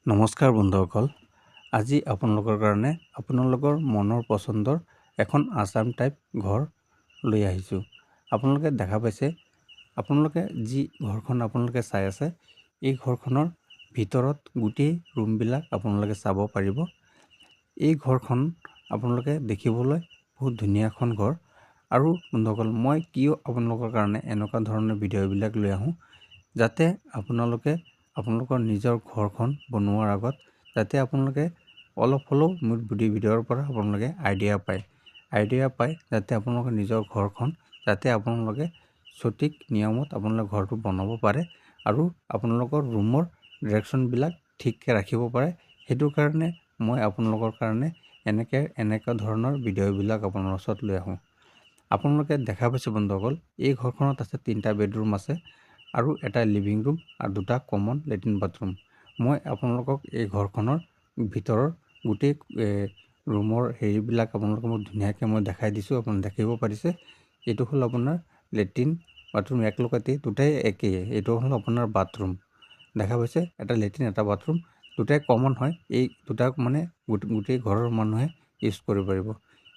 নমস্কাৰ বন্ধুসকল, আজি আপোনালোকৰ কাৰণে আপোনালোকৰ মনৰ পচন্দৰ এখন আছাম টাইপ ঘৰ লৈ আহিছোঁ। আপোনালোকে দেখা পাইছে, আপোনালোকে যি ঘৰখন আপোনালোকে চাই আছে, এই ঘৰখনৰ ভিতৰত গোটেই ৰুমবিলাক আপোনালোকে চাব পাৰিব। এই ঘৰখন আপোনালোকে দেখিবলৈ বহুত ধুনীয়া এখন ঘৰ। আৰু বন্ধুসকল, মই কিয় আপোনালোকৰ কাৰণে এনেকুৱা ধৰণৰ ভিডিঅ'বিলাক লৈ আহোঁ, যাতে আপোনালোকৰ নিজৰ ঘৰখন বনোৱাৰ আগত যাতে আপোনালোকে অলপ হ'লেও মোৰ ভিডিঅ'ৰ পৰা আপোনালোকে আইডিয়া পায় যাতে আপোনালোকে নিজৰ ঘৰখন যাতে আপোনালোকে সঠিক নিয়মত আপোনালোকে ঘৰটো বনাব পাৰে আৰু আপোনালোকৰ ৰুমৰ ডিৰেকশ্যনবিলাক ঠিককৈ ৰাখিব পাৰে। সেইটো কাৰণে মই আপোনালোকৰ কাৰণে এনেকুৱা ধৰণৰ ভিডিঅ'বিলাক আপোনালোকৰ ওচৰত লৈ আহোঁ। আপোনালোকে দেখা পাইছে বন্ধুসকল, এই ঘৰখনত আছে 3টা বেডৰুম আছে আৰু এটা লিভিং ৰুম আৰু 2টা কমন লেট্ৰিন বাথৰুম। মই আপোনালোকক এই ঘৰখনৰ ভিতৰৰ গোটেই ৰুমৰ হেৰিবিলাক আপোনালোকক মই ধুনীয়াকৈ দেখাই দিছোঁ। আপুনি দেখিব পাৰিছে, এইটো হ'ল আপোনাৰ লেট্ৰিন বাথৰুম একলগতে দুটাই একেই। এইটো হ'ল আপোনাৰ বাথৰুম। দেখা পাইছে, এটা লেট্ৰিন এটা বাথৰুম দুটাই কমন হয়। এই দুটা মানে গোটেই ঘৰৰ মানুহে ইউজ কৰিব পাৰিব।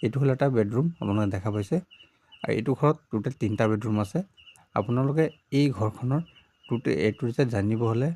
এইটো হ'ল এটা বেডৰুম, আপোনালোকে দেখা পাইছে। আৰু এইটো ঘৰত টোটেল 3টা বেডৰুম আছে। আপোনালোকে এই ঘৰখনৰ এইটো যে জানিব হ'লে